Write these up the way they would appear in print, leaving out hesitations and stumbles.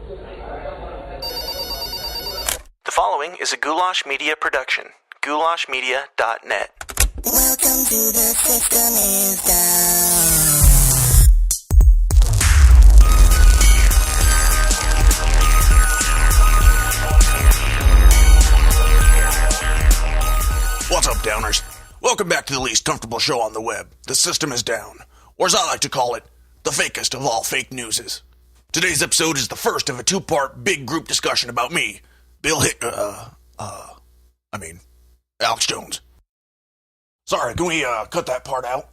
The following is a Goulash Media production. goulashmedia.net. Welcome to the System is Down. What's up, Downers? Welcome back to the least comfortable show on the web. The System is Down, or as I like to call it, the fakest of all fake newses. Today's episode is the first of a two-part big group discussion about me, Al3x Jones. Sorry, can we cut that part out?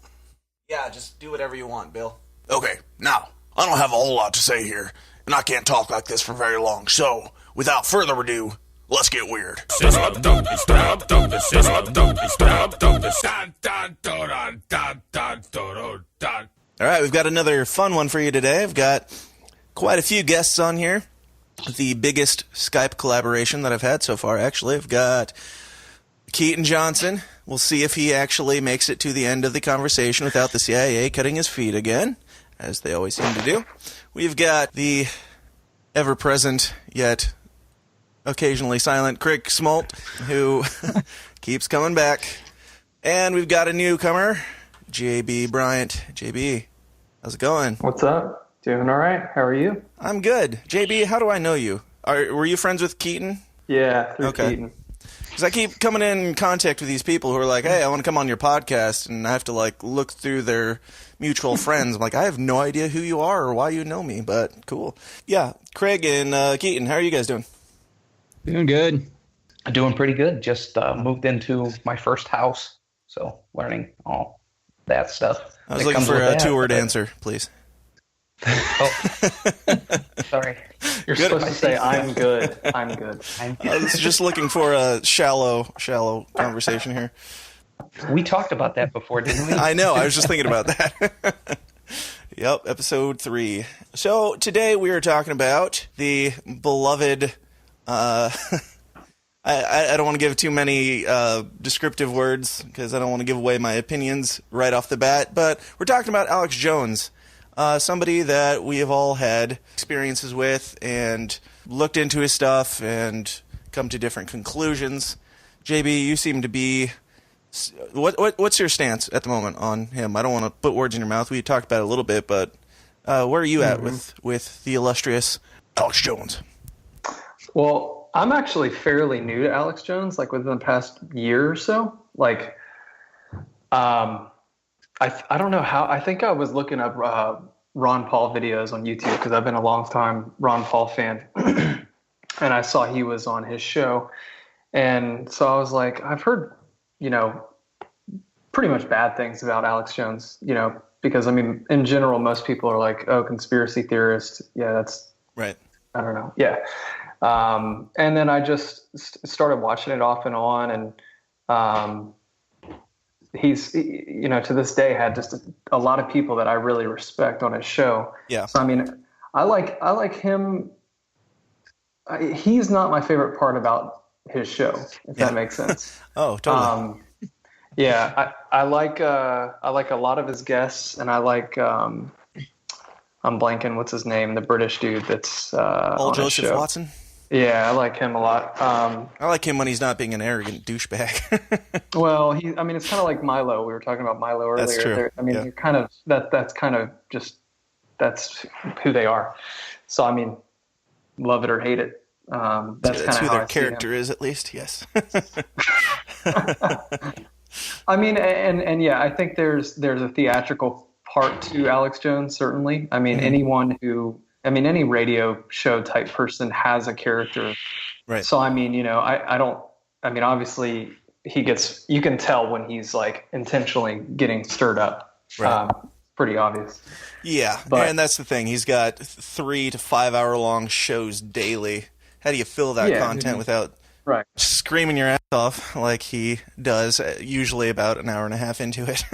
Yeah, just do whatever you want, Bill. Okay, now, I don't have a whole lot to say here, and I can't talk like this for very long, so, without further ado, let's get weird. All right, we've got another fun one for you today. I've got quite a few guests on here. The biggest Skype collaboration that I've had so far, actually. I've got Keaton Johnson. We'll see if he actually makes it to the end of the conversation without the CIA cutting his feet again, as they always seem to do. We've got the ever-present, yet occasionally silent Crick Smoldt, who keeps coming back. And we've got a newcomer, JB Bryant. JB, how's it going? What's up? Doing all right. How are you? I'm good. JB, how do I know you? Were you friends with Keaton? Yeah, through Keaton. Because I keep coming in contact with these people who are like, hey, I want to come on your podcast, and I have to look through their mutual friends. I'm like, I have no idea who you are or why you know me, but cool. Yeah, Craig and Keaton, how are you guys doing? Doing good. Doing pretty good. Just moved into my first house, so learning all that stuff. I was looking for a two-word answer, please. Oh, sorry. You're supposed to say, I'm good. I'm good. I was just looking for a shallow conversation here. We talked about that before, didn't we? I know. I was just thinking about that. Yep, episode 3. So today we are talking about the beloved... I don't want to give too many descriptive words because I don't want to give away my opinions right off the bat, but we're talking about Al3x Jones. Somebody that we have all had experiences with and looked into his stuff and come to different conclusions. JB, you seem to be... What's your stance at the moment on him? I don't want to put words in your mouth. We talked about it a little bit, but where are you at with the illustrious Al3x Jones? Well, I'm actually fairly new to Al3x Jones, within the past year or so. I don't know how. I think I was looking up Ron Paul videos on YouTube because I've been a long time Ron Paul fan, and I saw he was on his show, and so I was like, I've heard, pretty much bad things about Al3x Jones, because in general, most people are like, oh, conspiracy theorist. Yeah, that's right. I don't know. Yeah. And then I just started watching it off and on, and he's, to this day had just a lot of people that I really respect on his show. Yeah. So, I like him. He's not my favorite part about his show, if that makes sense. Oh, totally. I like a lot of his guests, and I like, I'm blanking, what's his name? The British dude that's, on Joseph Watson. Yeah, I like him a lot. I like him when he's not being an arrogant douchebag. Well, it's kind of like Milo. We were talking about Milo earlier. That's true. You're kind of that's kind of just that's who they are. So love it or hate it. That's who their character is, at least. Yes. I think there's a theatrical part to Al3x Jones, certainly. Anyone who. Any radio show type person has a character. Right. So, I don't, obviously you can tell when he's intentionally getting stirred up. Right. Pretty obvious. Yeah. And that's the thing. He's got 3 to 5 hour long shows daily. How do you fill that content without screaming your ass off like he does, usually about an hour and a half into it?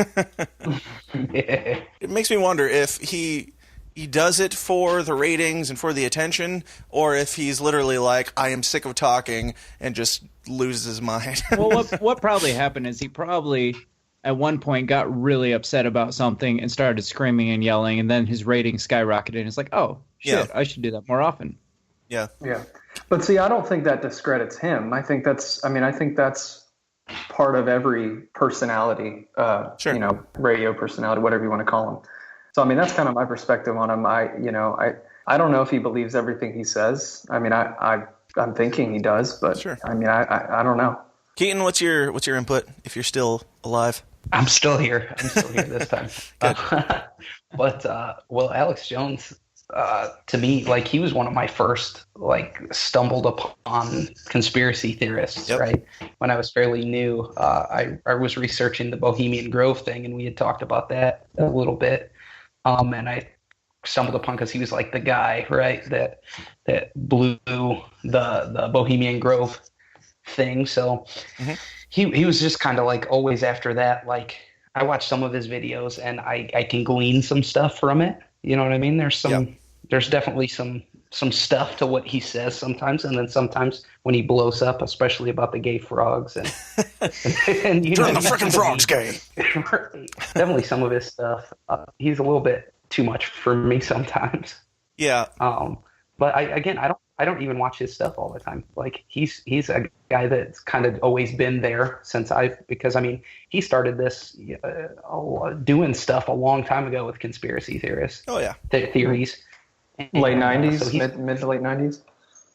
It makes me wonder if he does it for the ratings and for the attention, or if he's literally like, I am sick of talking, and just loses his mind. Well, what probably happened is he probably at one point got really upset about something and started screaming and yelling, and then his ratings skyrocketed, and it's like, oh, shit, I should do that more often. Yeah. Yeah. But see, I don't think that discredits him. I think that's part of every personality, Sure. radio personality, whatever you want to call him. So, I mean, that's kind of my perspective on him. I don't know if he believes everything he says. I mean, I'm thinking he does, but sure. I mean, I don't know. Keaton, what's your input if you're still alive? I'm still here. This time. Well, Alex Jones, to me, like, he was one of my first, like, stumbled upon conspiracy theorists, Yep. right? When I was fairly new, I was researching the Bohemian Grove thing, and we had talked about that a little bit. And I stumbled upon, because he was like the guy, right, that blew the Bohemian Grove thing. So he was just kind of like always after that. Like, I watched some of his videos and I can glean some stuff from it. You know what I mean? There's definitely some stuff to what he says sometimes, and then sometimes when he blows up, especially about the gay frogs and Turn the freaking frogs gay. Definitely some of his stuff. He's a little bit too much for me sometimes. Yeah. But I don't even watch his stuff all the time. Like, he's a guy that's kind of always been there because I mean, he started this doing stuff a long time ago with conspiracy theorists. Oh yeah. Theories. Late 90s, So mid to late 90s.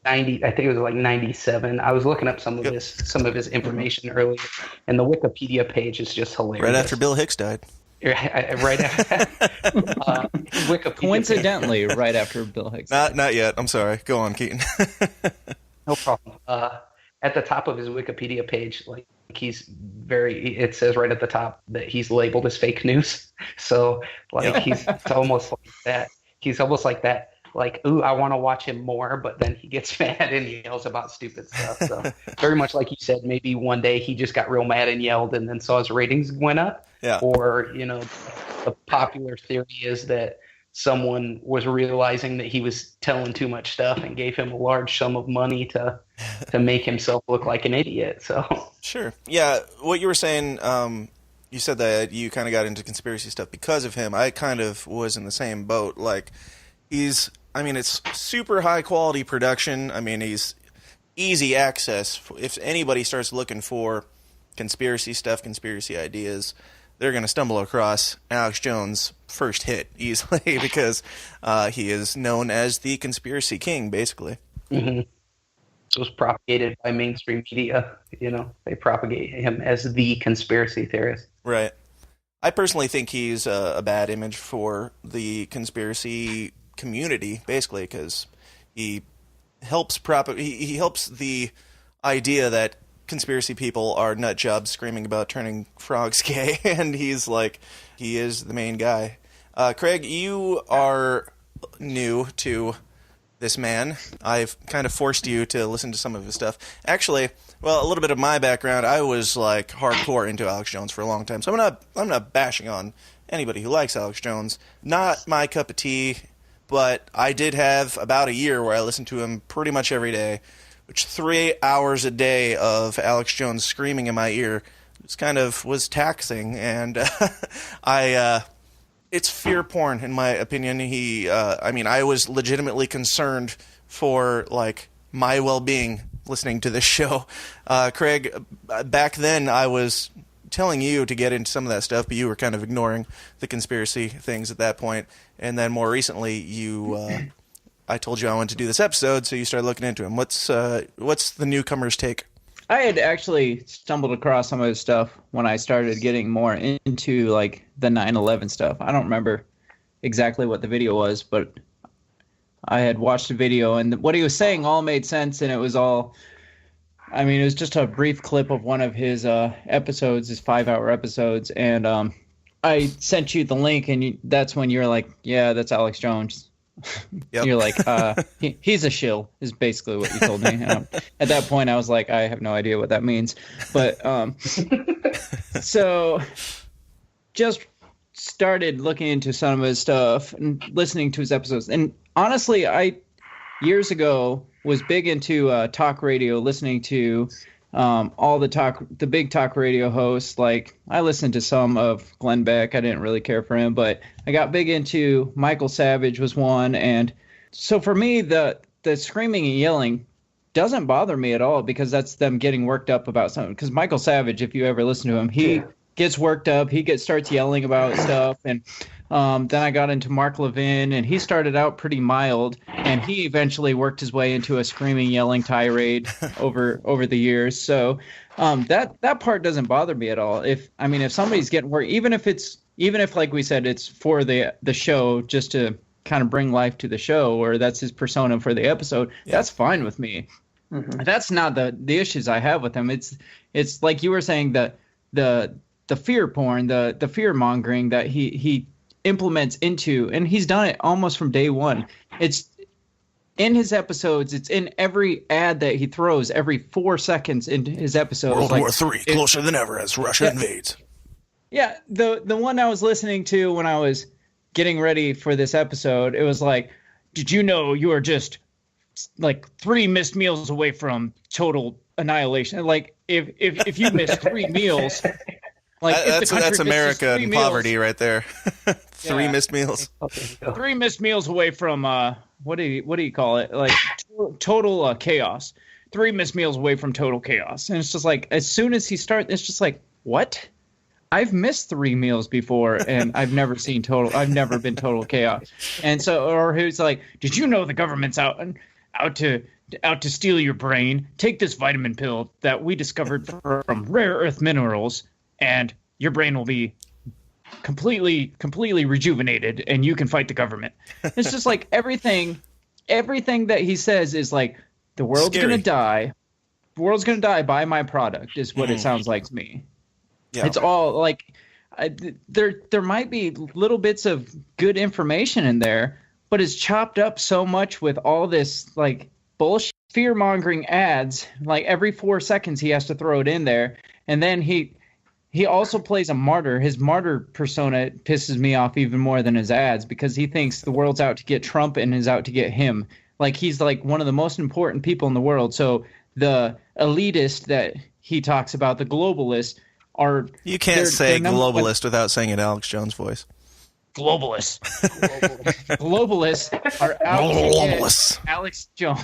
90, I think it was like 97. I was looking up some of his information earlier, and the Wikipedia page is just hilarious. Right after Bill Hicks died. Right after. Wikipedia Coincidentally, right after Bill Hicks. Not yet. I'm sorry. Go on, Keaton. No problem. At the top of his Wikipedia page, like, it says right at the top that he's labeled as fake news. So, like, it's almost like that. He's almost like that. Like, ooh, I want to watch him more, but then he gets mad and yells about stupid stuff. So very much like you said, maybe one day he just got real mad and yelled and then saw his ratings went up. Yeah. Or, the popular theory is that someone was realizing that he was telling too much stuff and gave him a large sum of money to make himself look like an idiot. So Sure. Yeah, what you were saying, you said that you kind of got into conspiracy stuff because of him. I kind of was in the same boat. Like, it's super high quality production. I mean, he's easy access. If anybody starts looking for conspiracy stuff, conspiracy ideas, they're going to stumble across Alex Jones' first hit easily because he is known as the conspiracy king, basically. Mm-hmm. It was propagated by mainstream media. They propagate him as the conspiracy theorist. Right. I personally think he's a bad image for the conspiracy community, basically, because he helps he helps the idea that conspiracy people are nut jobs screaming about turning frogs gay, and he is the main guy. Craig, you are new to this man. I've kind of forced you to listen to some of his stuff. Actually, well, a little bit of my background, I was like hardcore into Alex Jones for a long time, so I'm not bashing on anybody who likes Alex Jones. Not my cup of tea, but I did have about a year where I listened to him pretty much every day, which 3 hours a day of Alex Jones screaming in my ear was taxing, and it's fear porn in my opinion. I was legitimately concerned for like my well-being listening to this show. Craig, back then I was telling you to get into some of that stuff, but you were kind of ignoring the conspiracy things at that point, and then more recently I told you I wanted to do this episode, so you started looking into him. What's the newcomer's take? I had actually stumbled across some of his stuff when I started getting more into like the 9/11 stuff. I don't remember exactly what the video was, but I had watched a video, and what he was saying all made sense, and it was just a brief clip of one of his episodes, his 5-hour episodes, and I sent you the link, and that's when you're like, yeah, that's Alex Jones. Yep. You're like, he's a shill, is basically what you told me. At that point, I was like, I have no idea what that means. But so just started looking into some of his stuff and listening to his episodes. And honestly, I years ago was big into talk radio, listening to all the big talk radio hosts. Like, I listened to some of Glenn Beck. I didn't really care for him, but I got big into Michael Savage was one. And so for me, the the screaming and yelling doesn't bother me at all, because that's them getting worked up about something. Because Michael Savage, if you ever listen to him, he gets worked up. He starts yelling about stuff. And then I got into Mark Levin, and he started out pretty mild, and he eventually worked his way into a screaming, yelling tirade over the years. So that part doesn't bother me at all. If somebody's getting worked, even if like we said, it's for the show, just to kind of bring life to the show, or that's his persona for the episode, that's fine with me. Mm-hmm. That's not the issues I have with him. It's like you were saying, that the fear porn, the fear mongering that he implements into, and he's done it almost from day one. It's in his episodes. It's in every ad that he throws every 4 seconds into his episodes. World War III, closer than ever as Russia invades. Yeah, the one I was listening to when I was getting ready for this episode, it was like, did you know you are just like 3 missed meals away from total annihilation? Like if you miss 3 meals, like that's America in poverty right there. 3 missed meals. 3 missed meals away from what do you call it? Like total chaos. 3 missed meals away from total chaos. And it's just like, as soon as he starts, it's just like, what? I've missed 3 meals before, and I've never been total chaos. And so, or who's like, did you know the government's out to steal your brain? Take this vitamin pill that we discovered from rare earth minerals, and your brain will be completely rejuvenated, and you can fight the government. It's just like everything that he says is like, the world's going to die. The world's going to die by my product, is what it sounds like to me. Yeah. It's all like, there might be little bits of good information in there, but it's chopped up so much with all this like bullshit fear-mongering ads. Like every 4 seconds he has to throw it in there. And then he also plays a martyr. His martyr persona pisses me off even more than his ads, because he thinks the world's out to get Trump and is out to get him. Like he's like one of the most important people in the world. So the elitist that he talks about, the globalist, you can't say globalist without saying it Alex Jones voice. Globalists. Globalists are out to get Alex Jones.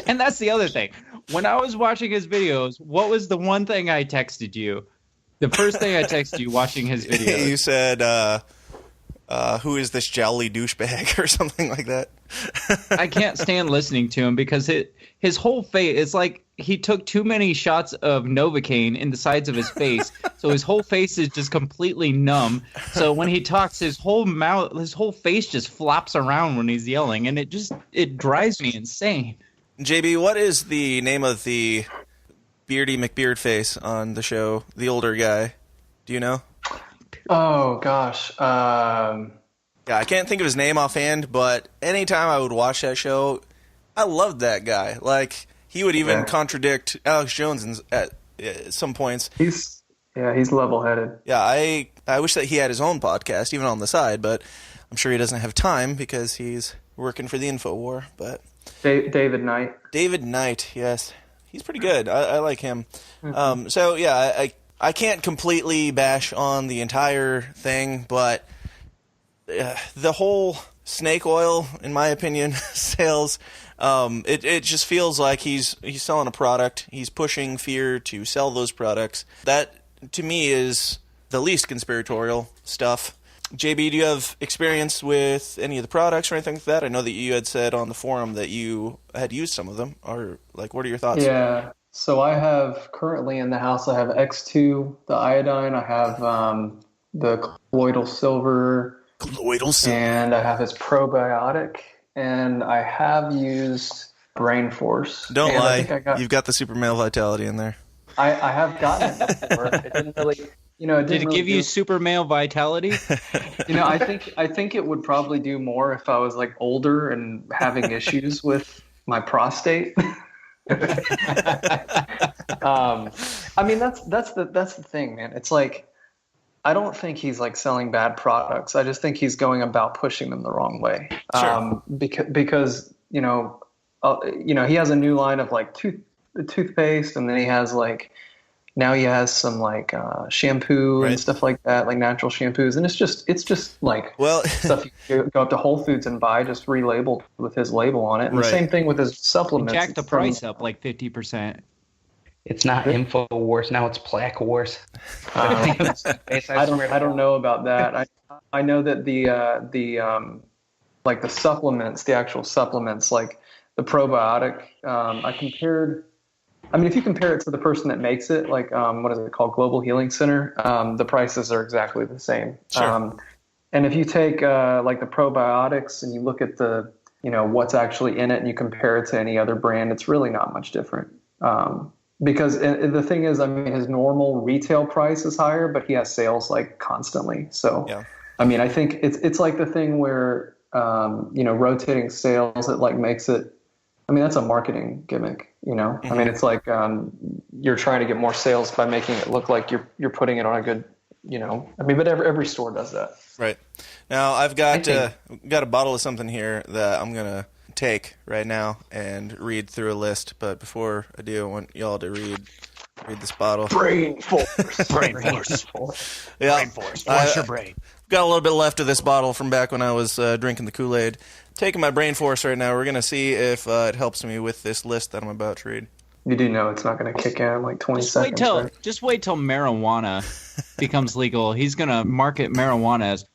And that's the other thing. When I was watching his videos, what was the one thing I texted you? The first thing I texted you watching his videos. You said, who is this jowly douchebag or something like that? I can't stand listening to him because his whole face, it's like he took too many shots of Novocaine in the sides of his face. So his whole face is just completely numb. So when he talks, his whole face just flops around when he's yelling. And it drives me insane. JB, what is the name of the Beardy McBeard face on the show? The older guy. Do you know? Oh, gosh. Yeah, I can't think of his name offhand, but anytime I would watch that show, I loved that guy. Like, he would even contradict Alex Jones at some points. He's level-headed. Yeah, I wish that he had his own podcast, even on the side, but I'm sure he doesn't have time because he's working for the InfoWar. But David Knight. David Knight, yes. He's pretty good. I like him. Mm-hmm. So, yeah, I can't completely bash on the entire thing, but the whole snake oil, in my opinion, sales, it just feels like he's selling a product. He's pushing fear to sell those products. That, to me, is the least conspiratorial stuff. JB, do you have experience with any of the products or anything like that? I know that you had said on the forum that you had used some of them. Or, like, what are your thoughts? Yeah. So I have currently in the house, I have X2, the iodine. I have the colloidal silver. And I have his probiotic. And I have used Brain Force. Don't lie. You've got the super male vitality in there. I have gotten it before. It didn't really... Did it give you super male vitality? I think it would probably do more if I was like older and having issues with my prostate. That's the thing, man. It's like, I don't think he's like selling bad products. I just think he's going about pushing them the wrong way. Sure. Because he has a new line of like toothpaste, and then he has like, Now he has some like shampoo and stuff like that, like natural shampoos, and it's just like stuff you go up to Whole Foods and buy, just relabeled with his label on it. And the same thing with his supplements. Jack the price up like 50%. It's not Infowars now; it's Plaque Wars. I don't know about that. I know that the like the supplements, the actual supplements, like the probiotic. I compared. I mean, if you compare it to the person that makes it, like what is it called, Global Healing Center, the prices are exactly the same. Sure. And if you take like the probiotics and you look at the, what's actually in it and you compare it to any other brand, it's really not much different. Because the thing is, I mean, his normal retail price is higher, but he has sales like constantly. So, I mean, I think it's like the thing where, rotating sales, it like makes it. I mean, that's a marketing gimmick, I mean, it's like you're trying to get more sales by making it look like you're putting it on a good, I mean, but every store does that. Right. Now, I've got a bottle of something here that I'm going to take right now and read through a list. But before I do, I want y'all to read this bottle. Brain force. Brain force. Yeah. Brain force. Wash your brain. Got a little bit left of this bottle from back when I was drinking the Kool-Aid. Taking my brain force right now. We're going to see if it helps me with this list that I'm about to read. You do know it's not going to kick in like 20 seconds. Just wait till marijuana becomes legal. He's going to market marijuana as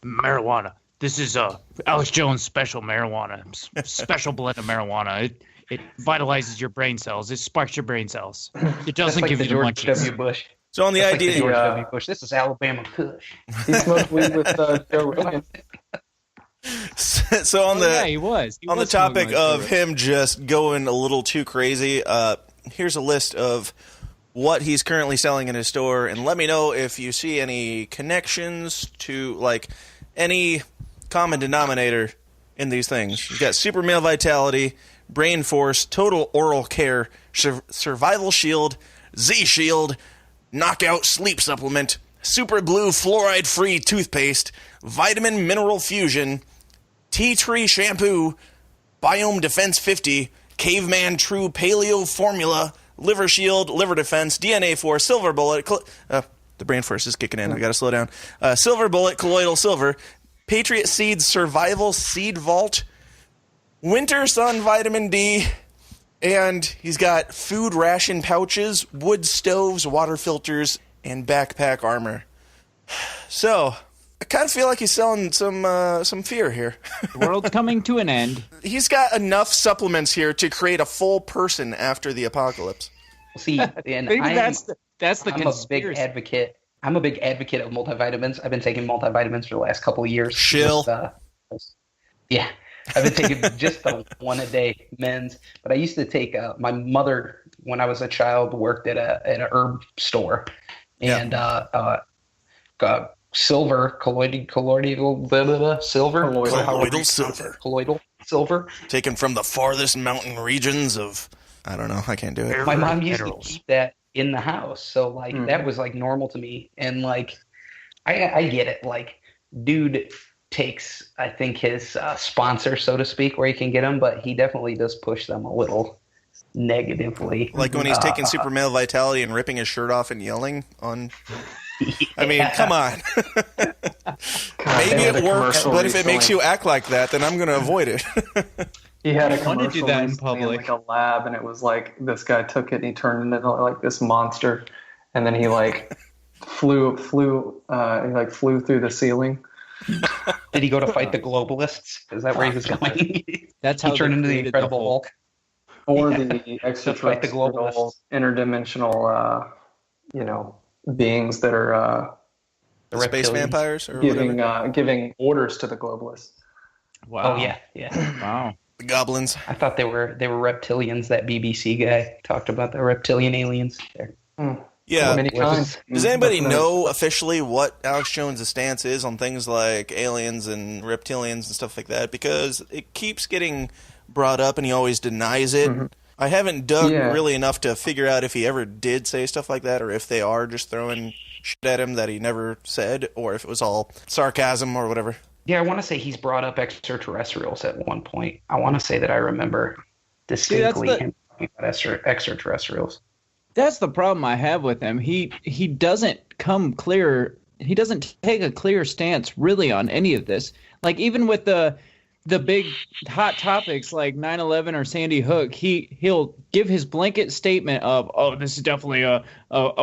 marijuana. This is Alex Jones special marijuana. Special blend of marijuana. It vitalizes your brain cells. It sparks your brain cells. It doesn't give you the George munchies. W. Bush. So on the That's idea, like the George W. Bush. This is Alabama Kush. He smoked weed with Joe Rogan. So on he was. On the topic of him just going a little too crazy, here's a list of what he's currently selling in his store, and let me know if you see any connections to like any common denominator in these things. You've got Super Male Vitality, Brain Force, Total Oral Care, Survival Shield, Z Shield, Knockout Sleep Supplement, Super Glue Fluoride-Free Toothpaste, Vitamin Mineral Fusion, Tea Tree Shampoo, Biome Defense 50, Caveman True Paleo Formula, Liver Shield, Liver Defense, DNA Force, Silver Bullet, the Brain Force is kicking in, I gotta slow down, Silver Bullet, Colloidal Silver, Patriot Seeds Survival Seed Vault, Winter Sun Vitamin D, and he's got food ration pouches, wood stoves, water filters, and backpack armor. So, I kind of feel like he's selling some fear here. The world's coming to an end. He's got enough supplements here to create a full person after the apocalypse. See, and Maybe that's the I'm conspiracy. a big advocate. I'm a big advocate of multivitamins. I've been taking multivitamins for the last couple of years. Shill. Yeah. I've been taking just the one a day men's, but I used to take my mother when I was a child worked at a herb store, and silver colloidal silver Taken from the farthest mountain regions of, I don't know, I can't do it. My mom used to keep that in the house, so like that was like normal to me, and like I get it. Like, dude takes, I think, his sponsor, so to speak, where he can get them, but he definitely does push them a little negatively. Like when he's taking Super Male Vitality and ripping his shirt off and yelling on... I mean, come on. Maybe it works, but if it makes you act like that, then I'm going to avoid it. He had a I want to commercial do that in recently public. like a lab, and it was like this guy took it and he turned into like this monster, and then he like flew through the ceiling. Did he go to fight the globalists? Is that where he was going? That's how he turned they into the created Incredible Hulk. Or the fight the extraterrestrial globalists. interdimensional, beings that are The Space reptilians. vampires or whatever. giving orders to the globalists. Wow. Oh yeah. Wow. The goblins. I thought they were reptilians. That BBC guy talked about the reptilian aliens. Yeah. Many times. Does anybody know officially what Alex Jones' stance is on things like aliens and reptilians and stuff like that? Because it keeps getting brought up and he always denies it. Mm-hmm. I haven't dug really enough to figure out if he ever did say stuff like that or if they are just throwing shit at him that he never said or if it was all sarcasm or whatever. Yeah, I want to say he's brought up extraterrestrials at one point. I want to say that I remember distinctly him talking about extraterrestrials. That's the problem I have with him. He doesn't come clear. He doesn't take a clear stance really on any of this. Like even with the big hot topics like 9/11 or Sandy Hook, he'll give his blanket statement of, oh, this is definitely a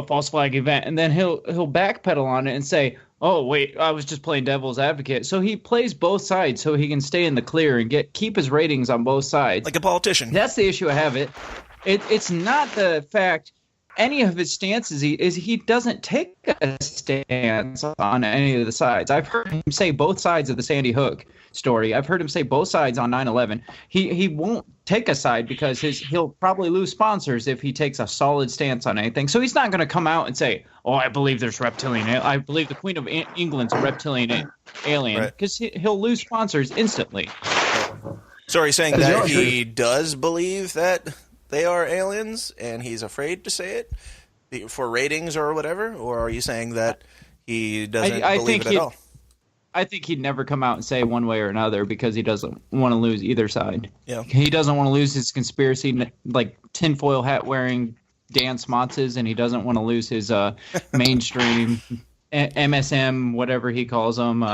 false flag event, and then he'll backpedal on it and say, oh wait, I was just playing devil's advocate. So he plays both sides so he can stay in the clear and keep his ratings on both sides. Like a politician. That's the issue I have. It's not the fact any of his stances he doesn't take a stance on any of the sides. I've heard him say both sides of the Sandy Hook story. I've heard him say both sides on 9/11. He won't take a side because he'll probably lose sponsors if he takes a solid stance on anything. So he's not going to come out and say, "Oh, I believe there's reptilian. I believe the Queen of England's a reptilian alien," because he'll lose sponsors instantly. So are you saying that he does believe that they are aliens and he's afraid to say it for ratings or whatever? Or are you saying that he doesn't believe it at all? I think he'd never come out and say one way or another because he doesn't want to lose either side. Yeah. He doesn't want to lose his conspiracy, like tinfoil hat wearing Dan Smotzes, and he doesn't want to lose his mainstream MSM, whatever he calls them.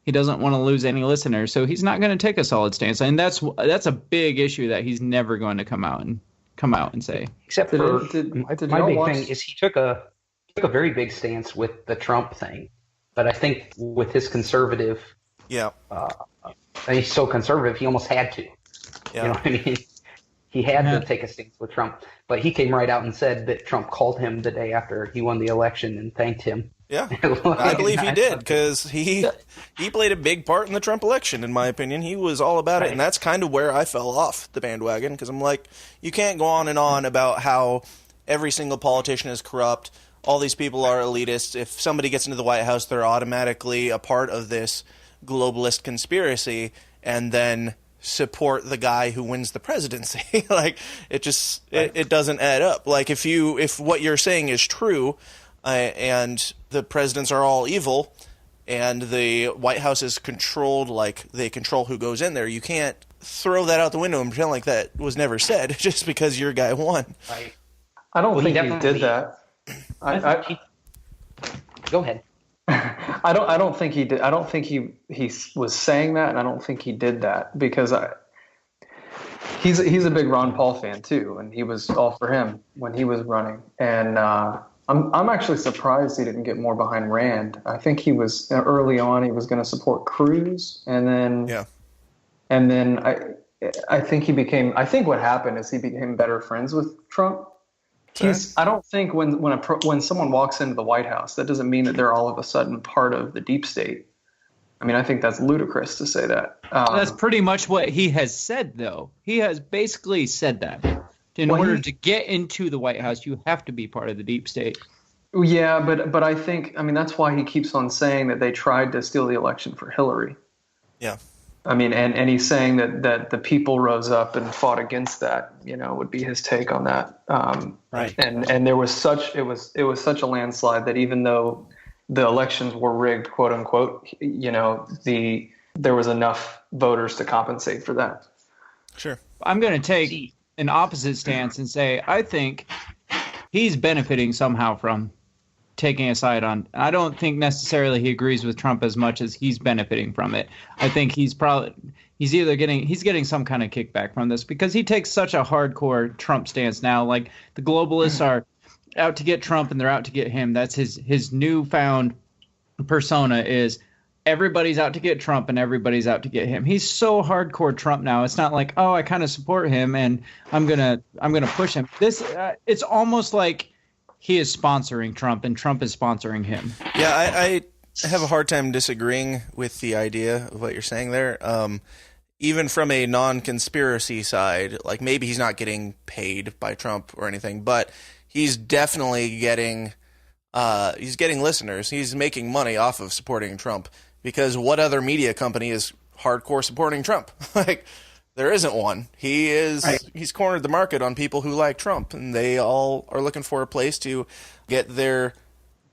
He doesn't want to lose any listeners, so he's not going to take a solid stance, and that's a big issue that he's never going to come out and say. Except for my big thing is he took a very big stance with the Trump thing, but I think with his conservative, he's so conservative he almost had to. Yeah. You know what I mean? He had to take a stance with Trump, but he came right out and said that Trump called him the day after he won the election and thanked him. Yeah, I believe he did because he played a big part in the Trump election, in my opinion. He was all about it, and that's kind of where I fell off the bandwagon because I'm like, you can't go on and on about how every single politician is corrupt, all these people are elitists. If somebody gets into the White House, they're automatically a part of this globalist conspiracy, and then support the guy who wins the presidency. Like, it just it doesn't add up. Like, if what you're saying is true, and the presidents are all evil, and the White House is controlled like they control who goes in there, you can't throw that out the window and pretend like that was never said just because your guy won. Right. I don't think he did that. Go ahead. I don't think he did. I don't think he was saying that, and I don't think he did that because he's a big Ron Paul fan too, and he was all for him when he was running. And I'm actually surprised he didn't get more behind Rand. I think he was early on. He was going to support Cruz, and then I think he became. I think what happened is he became better friends with Trump. I don't think when someone walks into the White House, that doesn't mean that they're all of a sudden part of the deep state. I mean, I think that's ludicrous to say that. That's pretty much what he has said, though. He has basically said that. In order to get into the White House, you have to be part of the deep state. Yeah, but I think, I mean, that's why he keeps on saying that they tried to steal the election for Hillary. Yeah. I mean, and he's saying that the people rose up and fought against that, would be his take on that. Right. And there was it was such a landslide that even though the elections were rigged, quote unquote, there was enough voters to compensate for that. Sure. I'm going to take an opposite stance and say I think he's benefiting somehow from taking a side on. I don't think necessarily he agrees with Trump as much as he's benefiting from it. I think he's getting some kind of kickback from this because he takes such a hardcore Trump stance now. Like, the globalists are out to get Trump and they're out to get him. That's his newfound persona is everybody's out to get Trump and everybody's out to get him. He's so hardcore Trump now. It's not like, oh, I kind of support him and I'm gonna push him. It's almost like he is sponsoring Trump and Trump is sponsoring him. Yeah, I have a hard time disagreeing with the idea of what you're saying there. Even from a non-conspiracy side, like maybe he's not getting paid by Trump or anything, but he's definitely getting listeners. He's making money off of supporting Trump because what other media company is hardcore supporting Trump? Like, there isn't one. He's cornered the market on people who like Trump, and they all are looking for a place to get their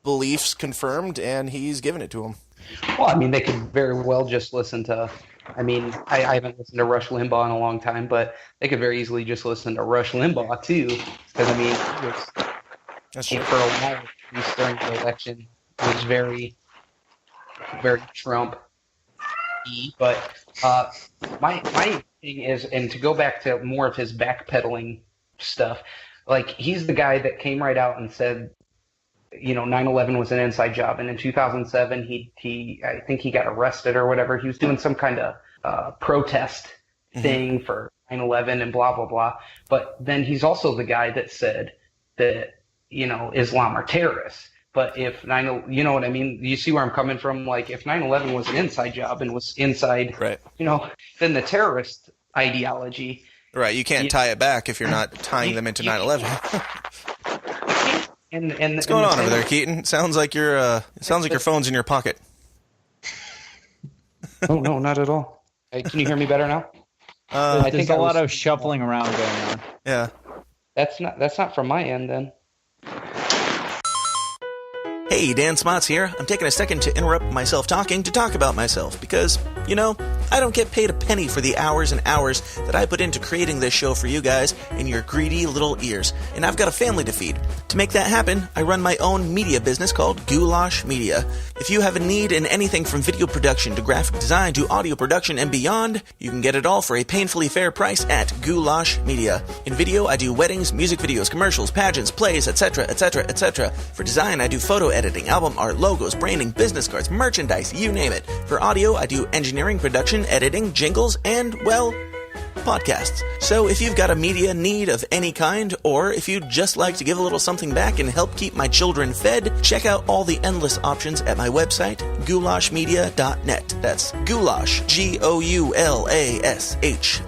beliefs confirmed, and he's giving it to them. Well, I mean, they could very well just listen to, I haven't listened to Rush Limbaugh in a long time, but they could very easily just listen to Rush Limbaugh, too. Because, That's and true. for a while, at least during the election, was very, very Trump. But my thing is, and to go back to more of his backpedaling stuff, like he's the guy that came right out and said, 9/11 was an inside job, and in 2007 he I think he got arrested or whatever. He was doing some kind of protest thing for 9/11 and blah blah blah. But then he's also the guy that said that Islam are terrorists. But if you know what I mean? You see where I'm coming from? Like, if 9/11 was an inside job and was inside, Right. Then the terrorist ideology. Right. You can't tie it back if you're not tying them into 9/11. What's going on over there, Keaton? Sounds like your phone's in your pocket. Oh no, not at all. Hey, can you hear me better now? I think a lot of shuffling around going on. Yeah. That's not from my end then. Hey, Dan Smots here. I'm taking a second to interrupt myself talking to talk about myself because, I don't get paid a penny for the hours and hours that I put into creating this show for you guys in your greedy little ears, and I've got a family to feed. To make that happen, I run my own media business called Goulash Media. If you have a need in anything from video production to graphic design to audio production and beyond, you can get it all for a painfully fair price at Goulash Media. In video, I do weddings, music videos, commercials, pageants, plays, etc., etc., etc. For design, I do photo editing, album art, logos, branding, business cards, merchandise, you name it. For audio, I do engineering, production, editing, jingles, and, well, podcasts. So if you've got a media need of any kind, or if you'd just like to give a little something back and help keep my children fed, check out all the endless options at my website, goulashmedia.net. That's goulash, Goulash,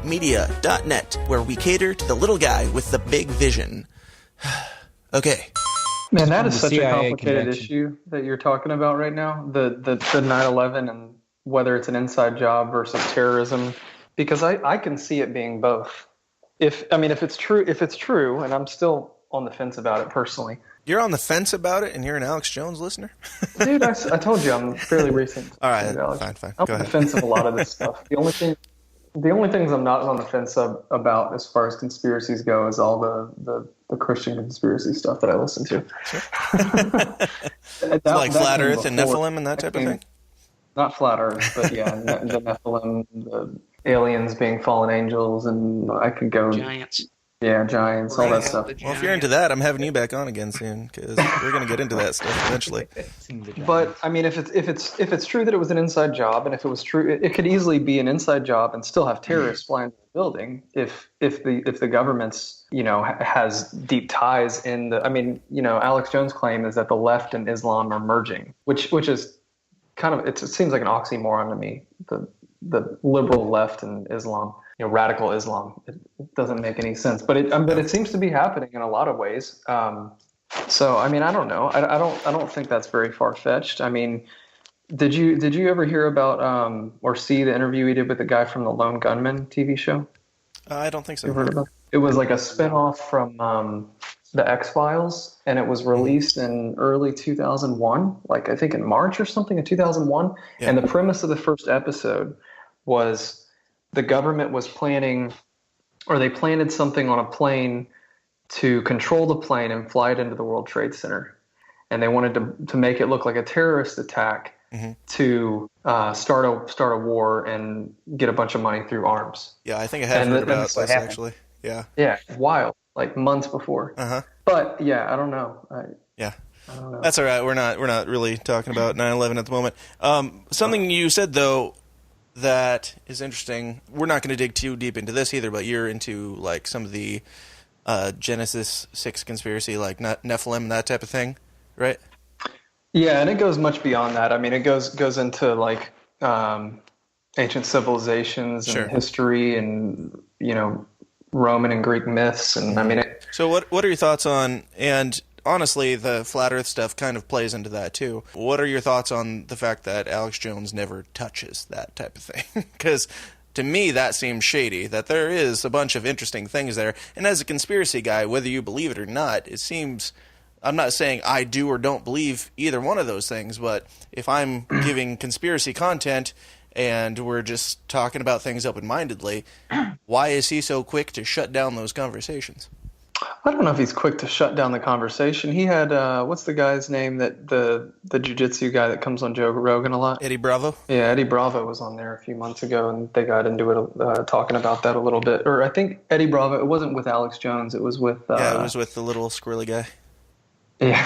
media.net, where we cater to the little guy with the big vision. Okay. Man, that is such a CIA complicated connection. issue that you're talking about right now. The 9/11 and whether it's an inside job versus terrorism, because I can see it being both. If it's true, and I'm still on the fence about it personally. You're on the fence about it, and you're an Alex Jones listener? Dude, I told you I'm fairly recent. All right, Dude, Alex. fine. I'm Go on the ahead. fence of a lot of this stuff. The only things I'm not on the fence about as far as conspiracies go is all the Christian conspiracy stuff that I listen to. It's like that Flat came Earth and before. Nephilim and that type of thing? Not Flat Earth, but yeah, the Nephilim, the aliens being fallen angels, and I could go... Giants. Yeah, giants, all that stuff. Well, if you're into that, I'm having you back on again soon, because we're going to get into that stuff eventually. But I mean, if it's true that it was an inside job, and if it was true, it could easily be an inside job and still have terrorists flying into the building. If the government's has deep ties in the, Alex Jones' claim is that the left and Islam are merging, which is kind of it seems like an oxymoron to me. The liberal left and Islam. Radical Islam. It doesn't make any sense, but it seems to be happening in a lot of ways. So I don't know. I don't think that's very far fetched. Did you ever hear about or see the interview he did with the guy from the Lone Gunman TV show? I don't think so. You heard about it? It was like a spinoff from the X-Files, and it was released in early 2001, like I think in March or something in 2001. Yeah. And the premise of the first episode was the government was planning, or they planted something on a plane to control the plane and fly it into the World Trade Center. And they wanted to make it look like a terrorist attack to start a war and get a bunch of money through arms. Yeah, I think I have heard about this, actually. Yeah. Yeah, wild, like months before. Uh-huh. But yeah, I don't know. Yeah. I don't know. That's all right. We're not really talking about 9/11 at the moment. Something you said, though, that is interesting. We're not going to dig too deep into this either, but you're into like some of the Genesis 6 conspiracy, like Nephilim, that type of thing, right? Yeah, and it goes much beyond that. It goes into like ancient civilizations and Sure. history, and Roman and Greek myths, and So what are your thoughts on, and honestly, the Flat Earth stuff kind of plays into that too. What are your thoughts on the fact that Alex Jones never touches that type of thing? Because to me, that seems shady, that there is a bunch of interesting things there. And as a conspiracy guy, whether you believe it or not, it seems... I'm not saying I do or don't believe either one of those things, but if I'm giving conspiracy content and we're just talking about things open-mindedly, why is he so quick to shut down those conversations? I don't know if he's quick to shut down the conversation. He had what's the guy's name that the jiu-jitsu guy that comes on Joe Rogan a lot? Eddie Bravo. Yeah, Eddie Bravo was on there a few months ago, and they got into it talking about that a little bit. Or I think Eddie Bravo. It wasn't with Alex Jones. It was with it was with the little squirrely guy. Yeah.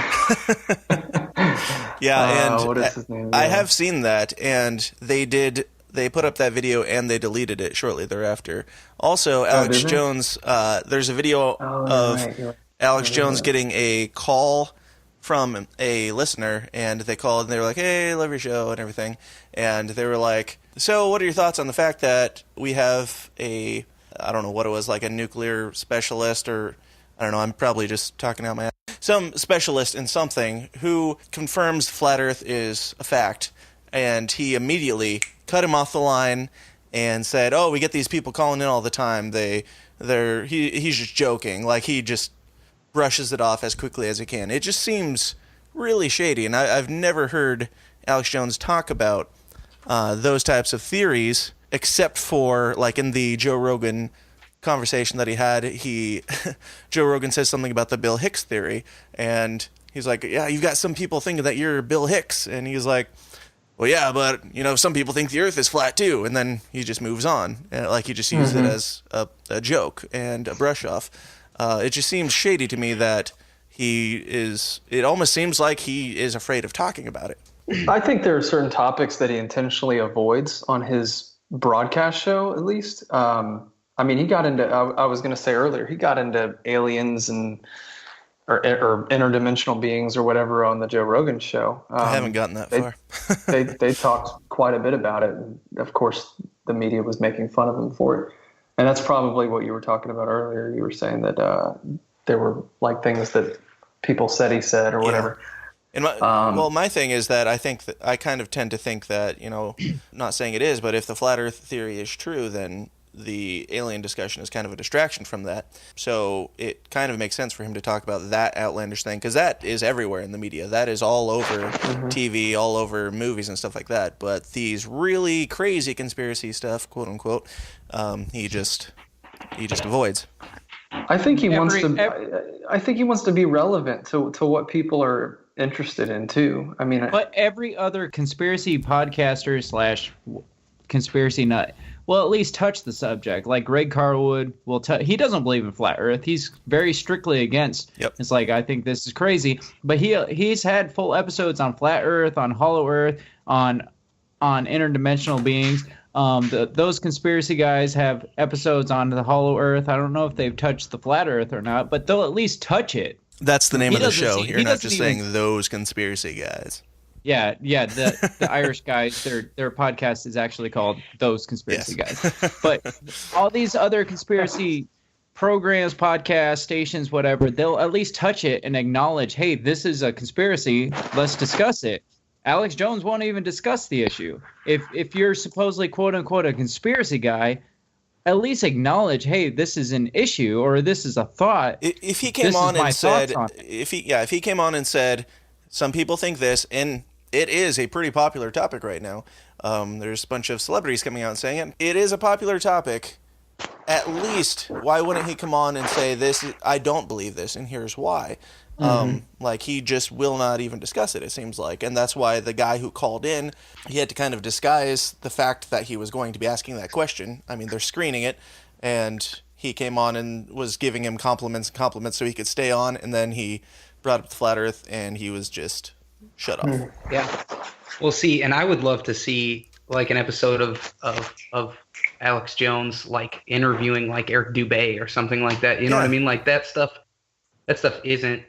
Yeah, and what is his name? I have seen that, and they put up that video and they deleted it shortly thereafter. Also, Alex Jones, there's a video of Alex Jones getting a call from a listener, and they called and they were like, "Hey, love your show," and everything. And they were like, "So what are your thoughts on the fact that we have I don't know what it was, like a nuclear specialist, or I don't know, I'm probably just talking out my ass, some specialist in something who confirms flat Earth is a fact." And he immediately cut him off the line and said, "Oh, we get these people calling in all the time. He's just joking." Like, he just brushes it off as quickly as he can. It just seems really shady, and I've never heard Alex Jones talk about those types of theories, except for, like, in the Joe Rogan conversation that he had. Joe Rogan says something about the Bill Hicks theory, and he's like, "Yeah, you've got some people thinking that you're Bill Hicks," and he's like, "Well, yeah, but, some people think the Earth is flat, too." And then he just moves on. Like, he just used it as a joke and a brush-off. It just seems shady to me that it almost seems like he is afraid of talking about it. I think there are certain topics that he intentionally avoids on his broadcast show, at least. He got into, I was going to say earlier, he got into aliens or interdimensional beings or whatever on the Joe Rogan show. I haven't gotten that far. they talked quite a bit about it. And of course, the media was making fun of him for it. And that's probably what you were talking about earlier. You were saying that there were like things that people said he said or whatever. And my thing is that I kind of tend to think that, not saying it is, but if the flat Earth theory is true, then the alien discussion is kind of a distraction from that. So it kind of makes sense for him to talk about that outlandish thing, because that is everywhere in the media. That is all over TV, all over movies and stuff like that. But these really crazy conspiracy stuff, quote unquote, he just avoids. I think he wants to be relevant to what people are interested in too. But every other conspiracy podcaster / conspiracy nut will at least touch the subject. Like Greg Carlwood he doesn't believe in flat Earth. He's very strictly against. Yep. It's like, I think this is crazy. But he's had full episodes on flat Earth, on hollow Earth, on interdimensional beings. Those conspiracy guys have episodes on the hollow Earth. I don't know if they've touched the flat Earth or not, but they'll at least touch it. That's the name of the show. You're not just saying those conspiracy guys. Yeah. The Irish guys, their podcast is actually called Those Conspiracy Guys. But all these other conspiracy programs, podcasts, stations, whatever, they'll at least touch it and acknowledge, hey, this is a conspiracy. Let's discuss it. Alex Jones won't even discuss the issue. If you're supposedly, quote unquote, a conspiracy guy, at least acknowledge, hey, this is an issue or this is a thought. If he came on and said, if he came on and said, some people think this, and it is a pretty popular topic right now. There's a bunch of celebrities coming out and saying it. It is a popular topic. At least, why wouldn't he come on and say this? I don't believe this, and here's why. Like, he just will not even discuss it, it seems like. And that's why the guy who called in, he had to kind of disguise the fact that he was going to be asking that question. I mean, they're screening it, and he came on and was giving him compliments so he could stay on, and then he brought up the flat Earth, and he was just shut off. Yeah. We'll see, and I would love to see, like, an episode of Alex Jones, like, interviewing, like, Eric Dubay or something like that. You know what I mean? Like, that stuff isn't...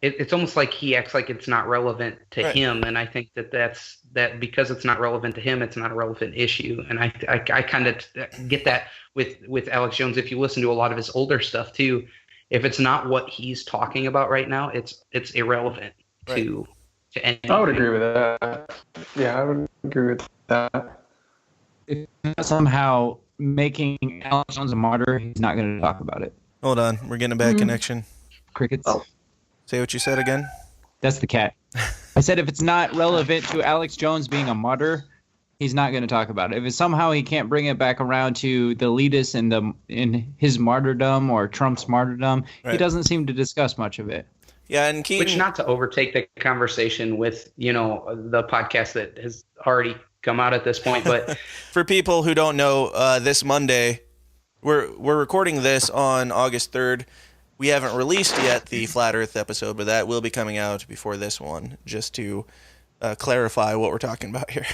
It's almost like he acts like it's not relevant to him, and I think that because it's not relevant to him, it's not a relevant issue. And I kind of get that with Alex Jones. If you listen to a lot of his older stuff too, if it's not what he's talking about right now, it's irrelevant to anything. I would agree with that. Yeah, I would agree with that. If somehow making Alex Jones a martyr, he's not going to talk about it. Hold on, we're getting a bad connection. Crickets. Oh. Say what you said again. That's the cat. I said if it's not relevant to Alex Jones being a martyr, he's not going to talk about it. If somehow he can't bring it back around to the elitists in his martyrdom or Trump's martyrdom, he doesn't seem to discuss much of it. Yeah, and Keaton, which, not to overtake the conversation with, the podcast that has already come out at this point, but for people who don't know, this Monday, we're recording this on August 3rd. We haven't released yet the Flat Earth episode, but that will be coming out before this one, just to clarify what we're talking about here.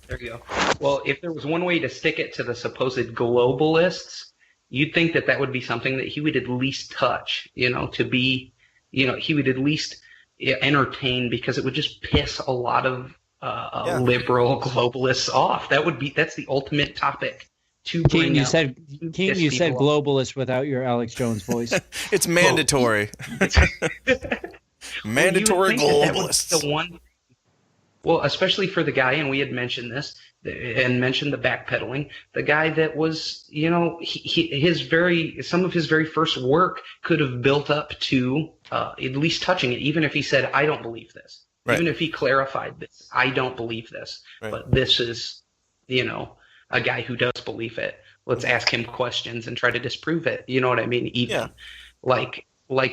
There you go. Well, if there was one way to stick it to the supposed globalists, you'd think that would be something that he would at least touch, to be, he would at least entertain, because it would just piss a lot of liberal globalists off. That's the ultimate topic. Keaton, you said globalist without your Alex Jones voice. It's mandatory. Mandatory globalists. The one. Well, especially for the guy, and we had mentioned this and mentioned the backpedaling. The guy that was, some of his very first work could have built up to at least touching it, even if he said, "I don't believe this." Right. Even if he clarified this, "I don't believe this," but this is, a guy who does believe it. Let's ask him questions and try to disprove it. You know what I mean? Even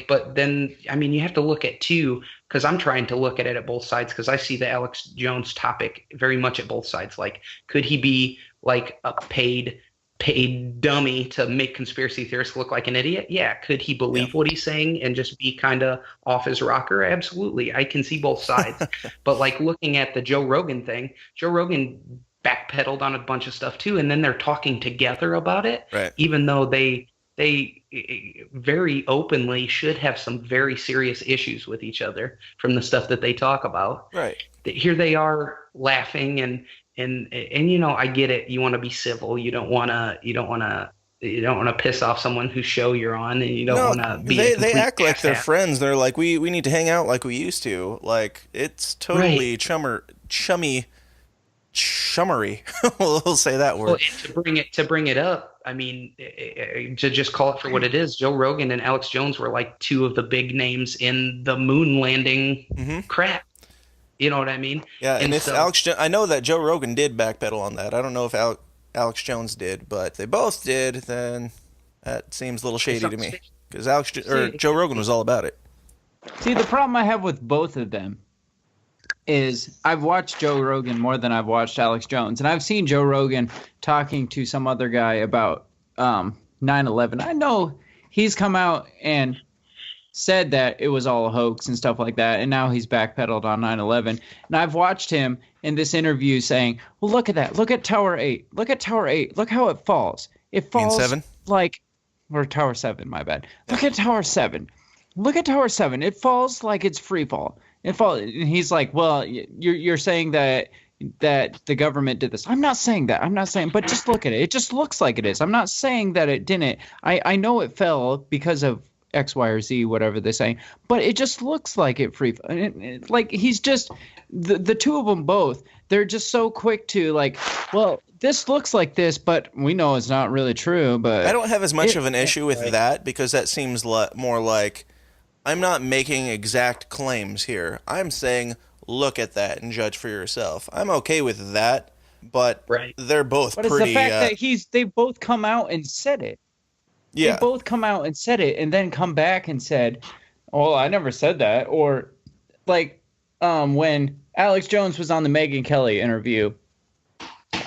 but then, you have to look at too, because I'm trying to look at it at both sides, because I see the Alex Jones topic very much at both sides. Like, could he be like a paid dummy to make conspiracy theorists look like an idiot? Yeah. Could he believe what he's saying and just be kind of off his rocker? Absolutely. I can see both sides. But like looking at the Joe Rogan thing, Joe Rogan backpedaled on a bunch of stuff too, and then they're talking together about it, even though they very openly should have some very serious issues with each other from the stuff that they talk about. Right. Here they are laughing and I get it. You want to be civil. You don't want to piss off someone whose show you're on, and you don't want to be. They act like they're friends. They're like, we need to hang out like we used to. Like, it's totally chummery. We'll say that word. Well, to bring it up, to just call it for what it is, Joe Rogan and Alex Jones were like two of the big names in the moon landing crap. You know what I mean? Yeah, and if I know that Joe Rogan did backpedal on that. I don't know if Alex Jones did, but if they both did, then that seems a little shady to me, because Joe Rogan was all about it. See, the problem I have with both of them is I've watched Joe Rogan more than I've watched Alex Jones. And I've seen Joe Rogan talking to some other guy about 9/11. I know he's come out and said that it was all a hoax and stuff like that, and now he's backpedaled on 9/11. And I've watched him in this interview saying, well, look at that. Look at Tower 8. Look at Tower 8. Look how it falls. It falls 7? Or Tower 7, my bad. Look at Tower 7. Look at Tower 7. It falls like it's free fall. And he's like, well, you're saying that the government did this. I'm not saying that. But just look at it. It just looks like it is. I'm not saying that it didn't. I know it fell because of X, Y, or Z, whatever they're saying. But it just looks like it free. Like, he's just the two of them both. They're just so quick to like, well, this looks like this, but we know it's not really true. But I don't have as much of an issue with that, because that seems more like, I'm not making exact claims here. I'm saying, look at that and judge for yourself. I'm okay with that, but they're both pretty... But it's the fact that they both come out and said it. Yeah. They both come out and said it, and then come back and said, well, I never said that. Or, like, when Alex Jones was on the Megyn Kelly interview,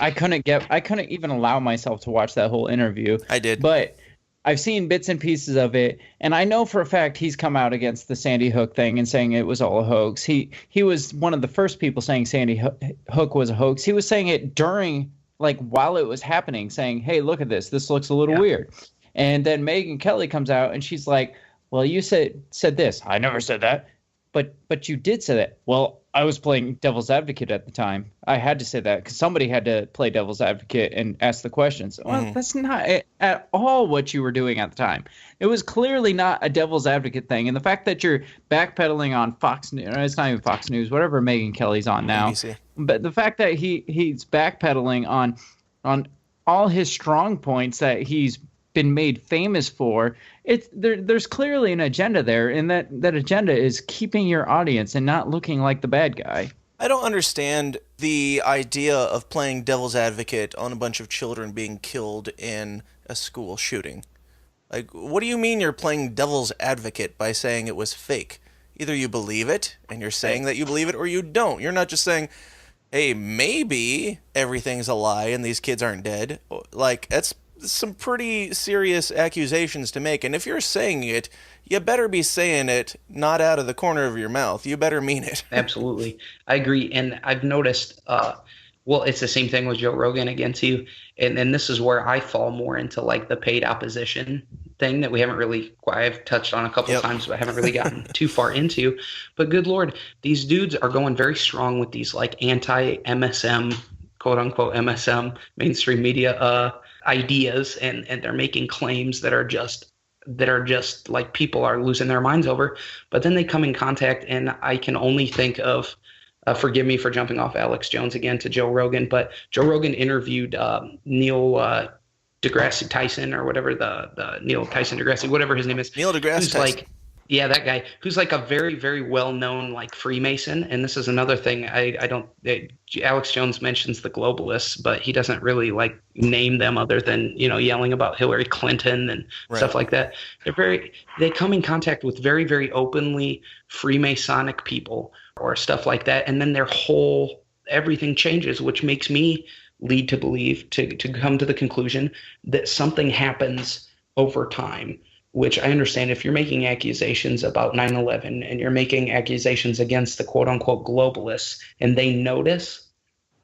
I couldn't even allow myself to watch that whole interview. I did. But I've seen bits and pieces of it, and I know for a fact he's come out against the Sandy Hook thing and saying it was all a hoax. He was one of the first people saying Sandy Hook was a hoax. He was saying it during, like, while it was happening, saying, hey, look at this. This looks a little weird. And then Megyn Kelly comes out, and she's like, well, you said this. I never said that. But you did say that. Well, I was playing devil's advocate at the time. I had to say that because somebody had to play devil's advocate and ask the questions. Well, that's not at all what you were doing at the time. It was clearly not a devil's advocate thing. And the fact that you're backpedaling on Fox News, it's not even Fox News, whatever Megyn Kelly's on now. NBC. But the fact that he's backpedaling on all his strong points that he's been made famous for, there's clearly an agenda there, and that agenda is keeping your audience and not looking like the bad guy. I don't understand the idea of playing devil's advocate on a bunch of children being killed in a school shooting. Like, what do you mean you're playing devil's advocate by saying it was fake? Either you believe it, and you're saying that you believe it, or you don't. You're not just saying, hey, maybe everything's a lie and these kids aren't dead. Like, that's some pretty serious accusations to make. And if you're saying it, you better be saying it not out of the corner of your mouth. You better mean it. Absolutely. I agree. And I've noticed, well, it's the same thing with Joe Rogan again, too. And this is where I fall more into like the paid opposition thing that we haven't really, I've touched on a couple of times, but haven't really gotten too far into. But good Lord, these dudes are going very strong with these like anti-MSM, quote unquote MSM, mainstream media ideas, and they're making claims that are just like people are losing their minds over. But then they come in contact, and I can only think of, forgive me for jumping off Alex Jones again to Joe Rogan, but Joe Rogan interviewed Neil deGrasse Tyson, or whatever, the Neil Tyson deGrasse, whatever his name is. Neil deGrasse Tyson. Like, yeah, that guy who's like a very, very well-known like Freemason. And this is another thing Alex Jones mentions the globalists, but he doesn't really like name them other than, yelling about Hillary Clinton and stuff like that. They come in contact with very, very openly Freemasonic people or stuff like that. And then everything changes, which makes me lead to believe, to come to the conclusion that something happens over time. Which I understand, if you're making accusations about 9/11 and you're making accusations against the quote-unquote globalists, and they notice,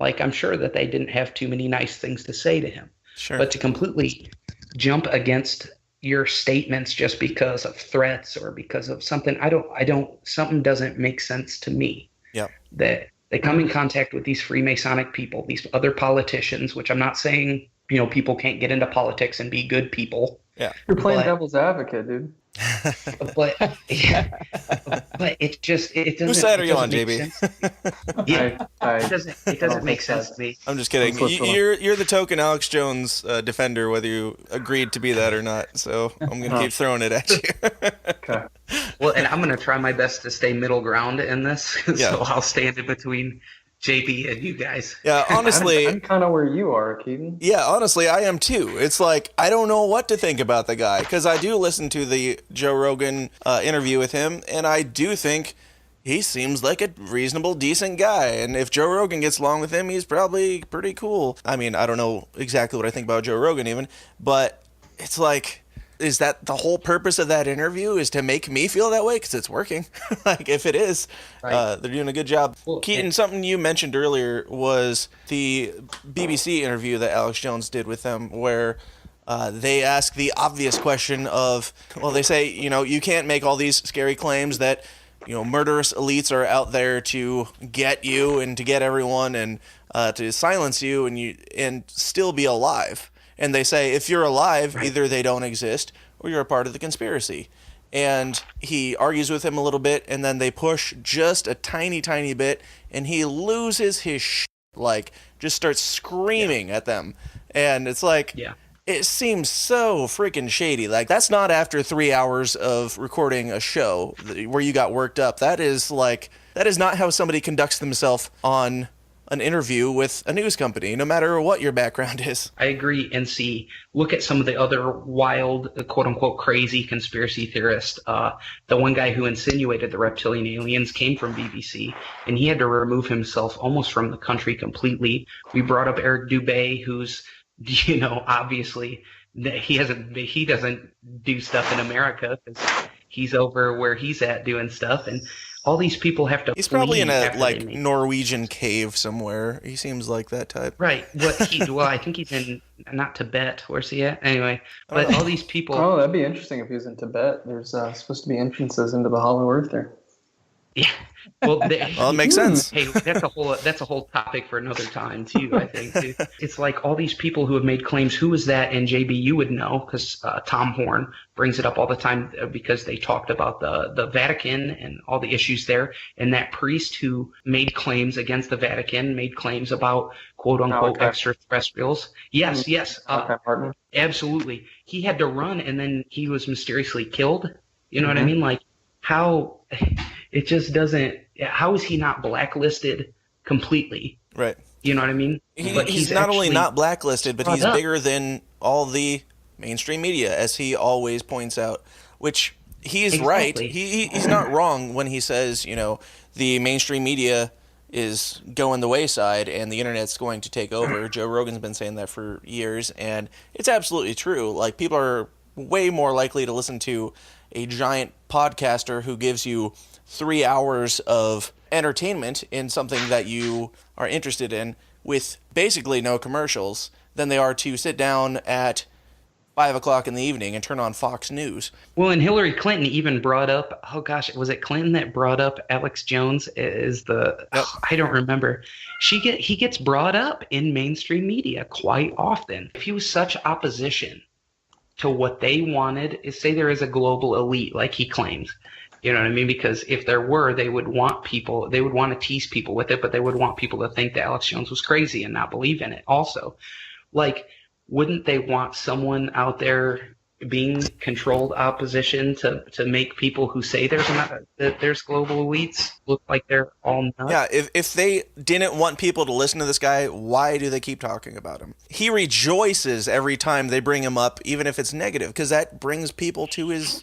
like, I'm sure that they didn't have too many nice things to say to him. Sure. But to completely jump against your statements just because of threats or because of something, something doesn't make sense to me. Yeah. That they come in contact with these Freemasonic people, these other politicians, which I'm not saying, people can't get into politics and be good people. Yeah, you're playing devil's advocate, dude. But it doesn't. Whose side are you on, JB? Yeah, it doesn't make sense to me. I'm just kidding. You're the token Alex Jones defender, whether you agreed to be that or not. So I'm gonna keep throwing it at you. Okay. Well, and I'm gonna try my best to stay middle ground in this. Yeah. So I'll stand in between JB and you guys. Yeah, honestly, I'm kind of where you are, Keaton. Yeah, honestly, I am too. It's like, I don't know what to think about the guy, because I do listen to the Joe Rogan interview with him, and I do think he seems like a reasonable, decent guy. And if Joe Rogan gets along with him, he's probably pretty cool. I mean, I don't know exactly what I think about Joe Rogan even, but it's like, is that the whole purpose of that interview, is to make me feel that way? Because it's working. Like, if it is, they're doing a good job. Well, Keaton, something you mentioned earlier was the BBC interview that Alex Jones did with them, where they ask the obvious question of, well, they say, you can't make all these scary claims that, murderous elites are out there to get you and to get everyone and to silence you and still be alive. And they say, if you're alive, either they don't exist or you're a part of the conspiracy. And he argues with him a little bit, and then they push just a tiny, tiny bit, and he loses his shit, like, just starts screaming at them. And it's like, it seems so freaking shady. Like, that's not after 3 hours of recording a show where you got worked up. That is not how somebody conducts themselves on an interview with a news company, no matter what your background is. I agree. And look at some of the other wild, quote unquote, crazy conspiracy theorists. The one guy who insinuated the reptilian aliens came from BBC, and he had to remove himself almost from the country completely. We brought up Eric Dubé, who's, obviously he doesn't do stuff in America because he's over where he's at doing stuff. And all these people have to. He's probably in a Norwegian cave somewhere. He seems like that type. Right. Well, I think he's in not Tibet. Where's he at? Anyway, but all these people. Oh, that'd be interesting if he was in Tibet. There's supposed to be entrances into the Hollow Earth there. Yeah. Well, it makes sense. Hey, that's a whole topic for another time too. I think too. It's like all these people who have made claims. Who is that? And JB, you would know because Tom Horn brings it up all the time because they talked about the Vatican and all the issues there. And that priest who made claims against the Vatican made claims about quote unquote extraterrestrials. Yes. Absolutely. He had to run, and then he was mysteriously killed. You know what I mean? Like how. It just doesn't. How is he not blacklisted completely. Right. You know what I mean? But He's not only not blacklisted, but he's up. bigger than all the mainstream media, as he always points out, which he's right. He's not wrong when he says, you know, the mainstream media is going the wayside and the internet's going to take over. Joe Rogan's been saying that for years, and it's absolutely true. Like, people are way more likely to listen to a giant podcaster who gives you 3 hours of entertainment in something that you are interested in with basically no commercials than they are to sit down at 5 o'clock in the evening and turn on Fox News. Well, and Hillary Clinton even brought up, oh gosh, was it Clinton that brought up Alex Jones as the, I don't remember. He gets brought up in mainstream media quite often. If he was such opposition to what they wanted, is say there is a global elite like he claims. You know what I mean? Because if there were, they would want to tease people with it, but they would want people to think that Alex Jones was crazy and not believe in it also. Like, wouldn't they want someone out there being controlled opposition to make people who say there's global elites look like they're all nuts? Yeah, if they didn't want people to listen to this guy, why do they keep talking about him? He rejoices every time they bring him up, even if it's negative, because that brings people to his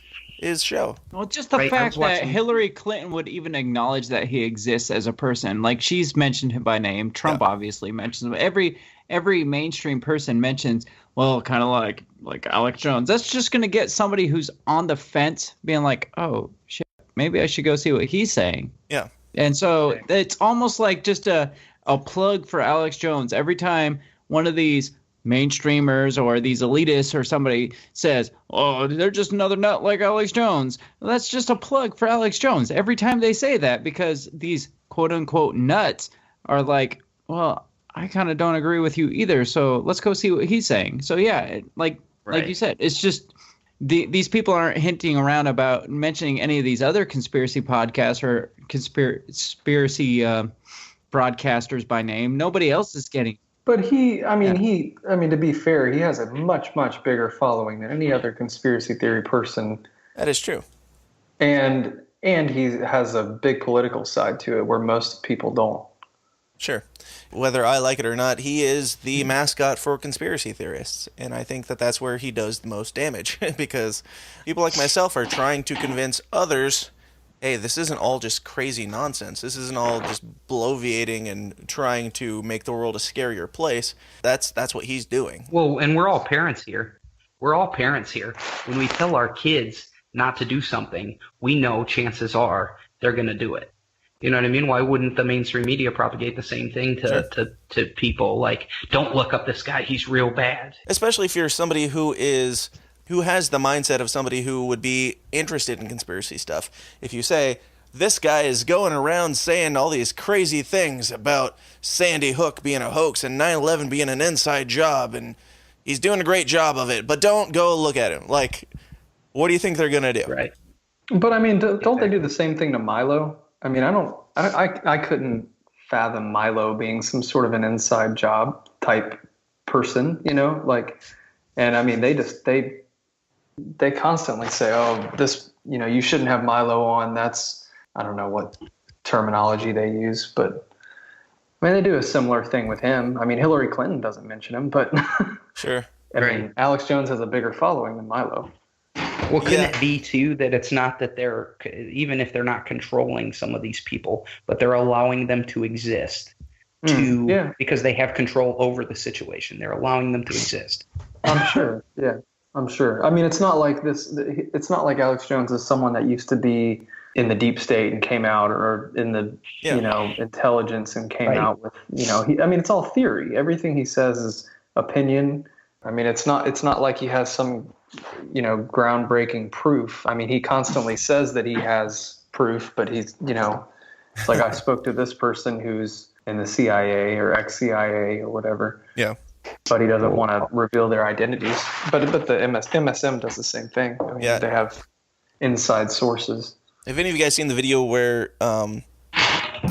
show. Well, just the fact that Hillary Clinton would even acknowledge that he exists as a person. Like, she's mentioned him by name. Trump obviously mentions him. Every mainstream person mentions, well, kind of like Alex Jones. That's just going to get somebody who's on the fence being like, oh, shit, maybe I should go see what he's saying. Yeah. And so it's almost like just a plug for Alex Jones. Every time one of these mainstreamers or these elitists or somebody says, oh, they're just another nut like Alex Jones, well, that's just a plug for Alex Jones. Every time they say that, because these quote-unquote nuts are like, well, I kind of don't agree with you either, so let's go see what he's saying. So yeah, like you said, it's just these people aren't hinting around about mentioning any of these other conspiracy podcasts or conspiracy broadcasters by name. Nobody else is getting. But to be fair, he has a much, much bigger following than any other conspiracy theory person. That is true. And he has a big political side to it where most people don't. Sure. Whether I like it or not, he is the mascot for conspiracy theorists. And I think that that's where he does the most damage, because people like myself are trying to convince others, hey, this isn't all just crazy nonsense. This isn't all just bloviating and trying to make the world a scarier place. That's what he's doing. Well, and we're all parents here. When we tell our kids not to do something, we know chances are they're going to do it. You know what I mean? Why wouldn't the mainstream media propagate the same thing to people? Like, don't look up this guy, he's real bad. Especially if you're somebody who has the mindset of somebody who would be interested in conspiracy stuff. If you say, this guy is going around saying all these crazy things about Sandy Hook being a hoax and 9/11 being an inside job, and he's doing a great job of it, but don't go look at him. Like, what do you think they're going to do? Right. But I mean, don't they do the same thing to Milo? I mean, I couldn't fathom Milo being some sort of an inside job type person, you know, like, and I mean, they constantly say, oh, this, you know, you shouldn't have Milo on. That's, I don't know what terminology they use, but I mean, they do a similar thing with him. I mean, Hillary Clinton doesn't mention him, but sure. I mean, Alex Jones has a bigger following than Milo. Well, couldn't it be, too, that it's not that they're, even if they're not controlling some of these people, but they're allowing them to exist because they have control over the situation. They're allowing them to exist. I'm sure. Yeah, I'm sure. I mean, it's not like it's not like Alex Jones is someone that used to be in the deep state and came out, or in the, you know, intelligence and came out with, you know, I mean, it's all theory. Everything he says is opinion. I mean, it's not like he has some, you know, groundbreaking proof. I mean, he constantly says that he has proof, but he's, you know, it's like, I spoke to this person who's in the CIA or ex-CIA or whatever. Yeah. But he doesn't want to reveal their identities. But the MSM does the same thing. I mean, they have inside sources. Have any of you guys seen the video where an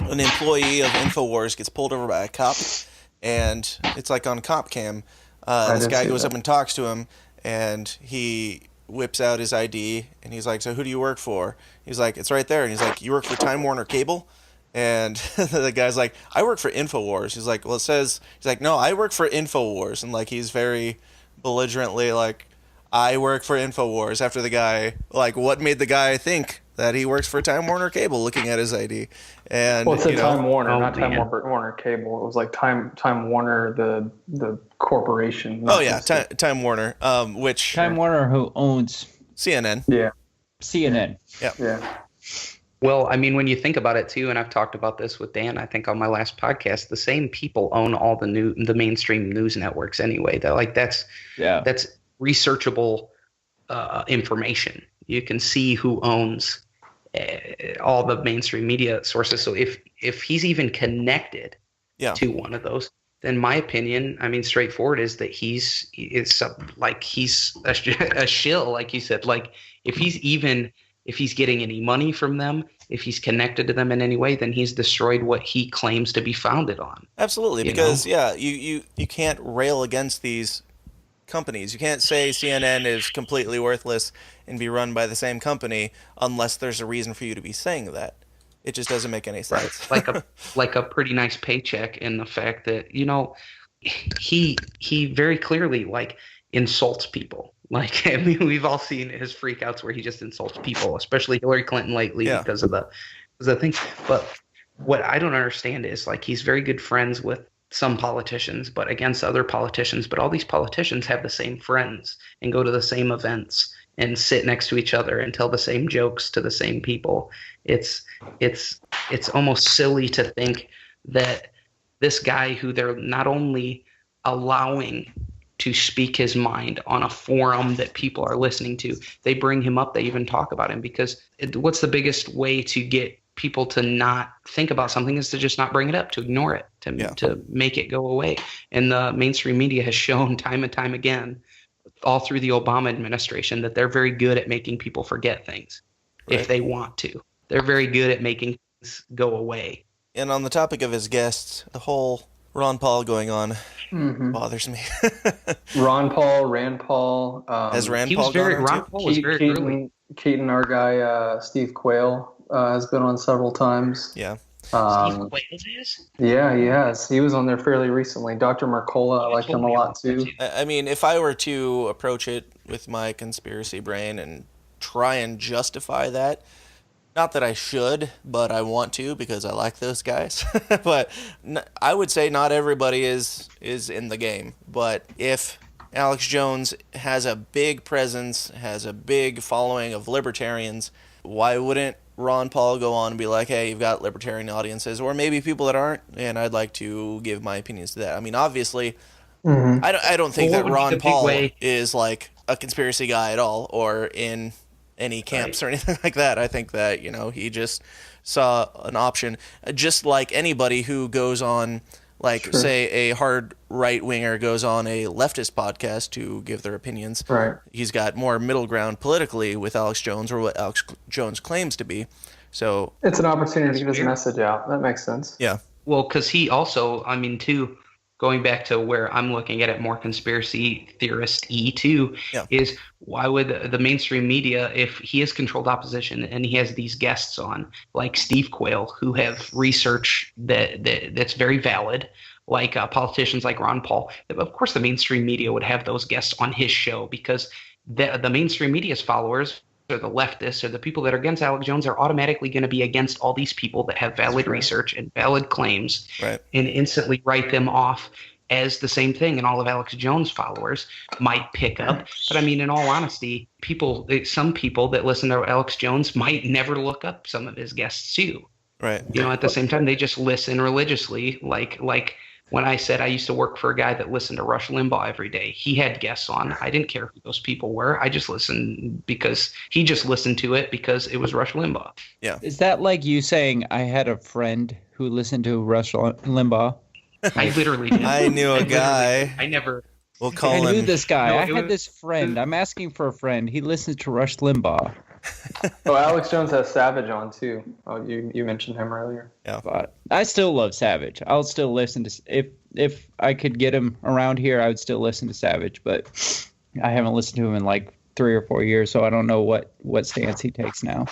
employee of Infowars gets pulled over by a cop, and it's like on cop cam? This guy goes up and talks to him, and he whips out his ID, and he's like, so who do you work for? He's like, it's right there. And he's like, you work for Time Warner Cable? And the guy's like, I work for Infowars. He's like, well, it says, he's like, no, I work for Infowars. And like, he's very belligerently like, I work for Infowars, after the guy, like, what made the guy think that he works for Time Warner Cable looking at his ID? And, well, it said you know, Time Warner, not Time Warner Cable. It was like Time Warner, the corporation. Oh, yeah, Time Warner, which... Time Warner, who owns... CNN. Yeah. CNN. Yeah. Yeah. Well, I mean, when you think about it too, and I've talked about this with Dan, I think on my last podcast, the same people own all the mainstream news networks anyway. That's researchable information. You can see who owns all the mainstream media sources. So if he's even connected to one of those, then my opinion, I mean, straightforward, is that he's a shill, like you said. Like if he's getting any money from them, if he's connected to them in any way, then he's destroyed what he claims to be founded on. Absolutely, because you can't rail against these companies. You can't say CNN is completely worthless and be run by the same company unless there's a reason for you to be saying that. It just doesn't make any sense. Right. like a pretty nice paycheck, and the fact that, you know, he very clearly like insults people. Like, I mean, we've all seen his freakouts where he just insults people, especially Hillary Clinton lately because of the thing. But what I don't understand is, like, he's very good friends with some politicians, but against other politicians. But all these politicians have the same friends and go to the same events and sit next to each other and tell the same jokes to the same people. It's almost silly to think that this guy, who they're not only allowing to speak his mind on a forum that people are listening to, they bring him up, they even talk about him, because what's the biggest way to get people to not think about something is to just not bring it up, to ignore it, to make it go away. And the mainstream media has shown time and time again, all through the Obama administration, that they're very good at making people forget things if they want to. They're very good at making things go away. And on the topic of his guests, the whole Ron Paul going on bothers me. Ron Paul, Rand Paul. Has Rand Paul gone on Ron too? Paul was very early. Keaton, our guy, Steve Quayle, has been on several times. Yeah. Steve Quayle is? Yeah, he has. He was on there fairly recently. Dr. Mercola, I like him a lot too. I mean, if I were to approach it with my conspiracy brain and try and justify that, not that I should, but I want to because I like those guys. But I would say not everybody is in the game. But if Alex Jones has a big presence, has a big following of libertarians, why wouldn't Ron Paul go on and be like, hey, you've got libertarian audiences, or maybe people that aren't, and I'd like to give my opinions to that. I mean, obviously, I don't think that Ron Paul is like a conspiracy guy at all, or in any camps or anything like that. I think that, you know, he just saw an option, just like anybody who goes on, like, say, a hard right-winger goes on a leftist podcast to give their opinions. Right. He's got more middle ground politically with Alex Jones, or what Alex Jones claims to be. So it's an opportunity to get his message out. That makes sense. Yeah. Well, because he also, I mean, too, going back to where I'm looking at it more conspiracy theorist-y too, is why would the mainstream media, if he has controlled opposition and he has these guests on, like Steve Quayle, who have research that's very valid, like politicians like Ron Paul, of course the mainstream media would have those guests on his show, because the mainstream media's followers, or the leftists, or the people that are against Alex Jones, are automatically going to be against all these people that have valid research and valid claims, and instantly write them off as the same thing. And all of Alex Jones' followers might pick up. But I mean, in all honesty, some people that listen to Alex Jones might never look up some of his guests too. Right. You know, at the same time, they just listen religiously. Like when I said I used to work for a guy that listened to Rush Limbaugh every day, he had guests on. I didn't care who those people were. I just listened because he just listened to it because it was Rush Limbaugh. Yeah. Is that like you saying I had a friend who listened to Rush Limbaugh? I literally did. I knew a guy. I never. We'll call I him. knew this guy. No, I had this friend. I'm asking for a friend. He listens to Rush Limbaugh. Oh, Alex Jones has Savage on too. Oh, you mentioned him earlier. Yeah. But I still love Savage. I'll still listen to if I could get him around here, I would still listen to Savage. But I haven't listened to him in like 3 or 4 years, so I don't know what stance he takes now.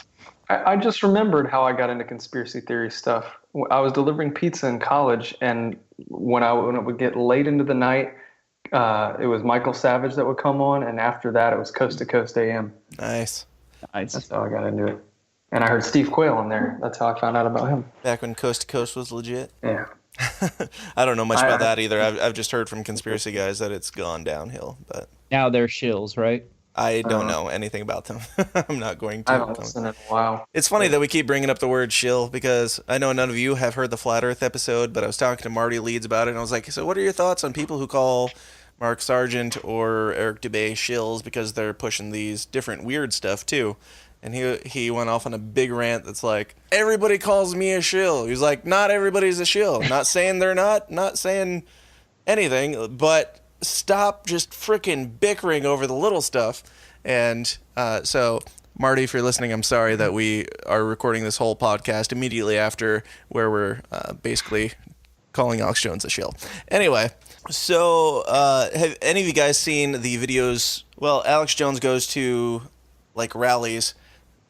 I just remembered how I got into conspiracy theory stuff. I was delivering pizza in college, and when it would get late into the night, it was Michael Savage that would come on, and after that, it was Coast to Coast AM. Nice. That's how I got into it. And I heard Steve Quayle on there. That's how I found out about him. Back when Coast to Coast was legit? Yeah. I don't know much about that either. I've just heard from conspiracy guys that it's gone downhill. But now they're shills, right? I don't know anything about them. I'm not going to. I haven't listened in a while. It's funny that we keep bringing up the word shill because I know none of you have heard the Flat Earth episode, but I was talking to Marty Leeds about it, and I was like, so what are your thoughts on people who call Mark Sargent or Eric Dubay shills because they're pushing these different weird stuff too? And he went off on a big rant that's like, everybody calls me a shill. He's like, not everybody's a shill. Not saying they're not saying anything, but stop just freaking bickering over the little stuff. And so, Marty, if you're listening, I'm sorry that we are recording this whole podcast immediately after where we're basically calling Alex Jones a shill. Anyway, so have any of you guys seen the videos? Well, Alex Jones goes to like rallies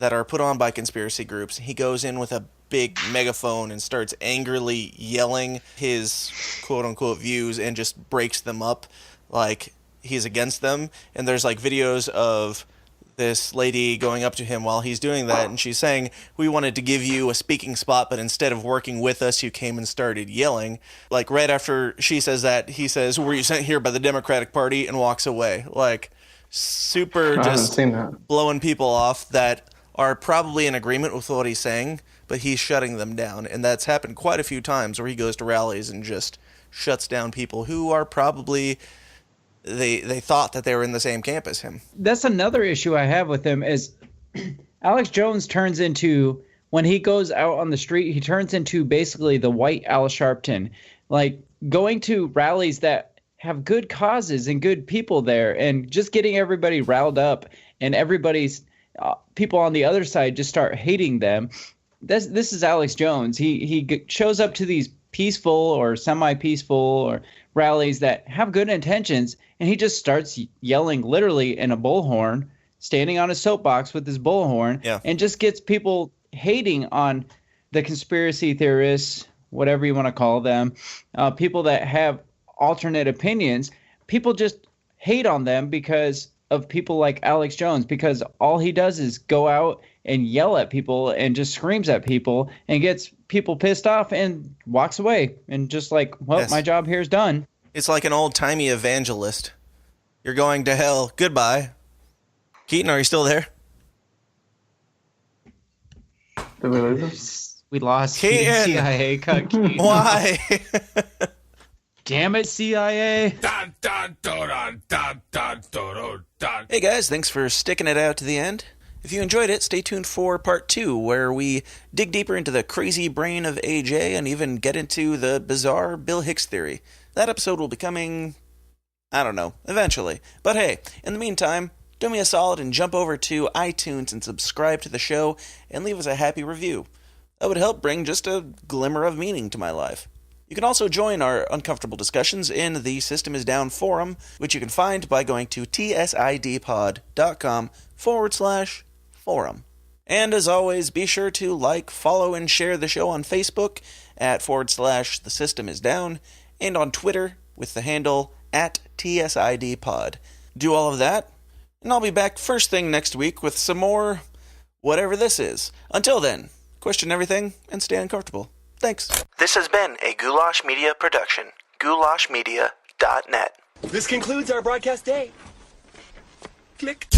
that are put on by conspiracy groups. He goes in with a big megaphone and starts angrily yelling his quote-unquote views and just breaks them up like he's against them. And there's like videos of this lady going up to him while he's doing that, and she's saying, we wanted to give you a speaking spot, but instead of working with us, you came and started yelling. Like right after she says that, he says, were you sent here by the Democratic Party, and walks away. Like super just blowing people off that are probably in agreement with what he's saying, but he's shutting them down. And that's happened quite a few times where he goes to rallies and just shuts down people who are probably, they thought that they were in the same camp as him. That's another issue I have with him is Alex Jones turns into, when he goes out on the street, he turns into basically the white Al Sharpton. Like going to rallies that have good causes and good people there and just getting everybody riled up and everybody's people on the other side just start hating them. This is Alex Jones. He shows up to these peaceful or semi-peaceful or rallies that have good intentions, and he just starts yelling literally in a bullhorn, standing on a soapbox with his bullhorn, and just gets people hating on the conspiracy theorists, whatever you want to call them, people that have alternate opinions. People just hate on them because of people like Alex Jones, because all he does is go out and yell at people and just screams at people and gets people pissed off and walks away and just like, well, my job here is done. It's like an old-timey evangelist. You're going to hell. Goodbye. Keaton, are you still there? Did we lose him? We lost Keaton. CIA cut Keaton. Why? Damn it, CIA. Hey guys, thanks for sticking it out to the end. If you enjoyed it, stay tuned for part 2, where we dig deeper into the crazy brain of AJ and even get into the bizarre Bill Hicks theory. That episode will be coming, I don't know, eventually. But hey, in the meantime, do me a solid and jump over to iTunes and subscribe to the show and leave us a happy review. That would help bring just a glimmer of meaning to my life. You can also join our uncomfortable discussions in the System is Down forum, which you can find by going to tsidpod.com/forum. And as always, be sure to like, follow, and share the show on Facebook at /The System is Down, and on Twitter with the handle @TSIDpod. Do all of that, and I'll be back first thing next week with some more whatever this is. Until then, question everything and stay uncomfortable. Thanks. This has been a Goulash Media production. goulashmedia.net. This concludes our broadcast day. Click.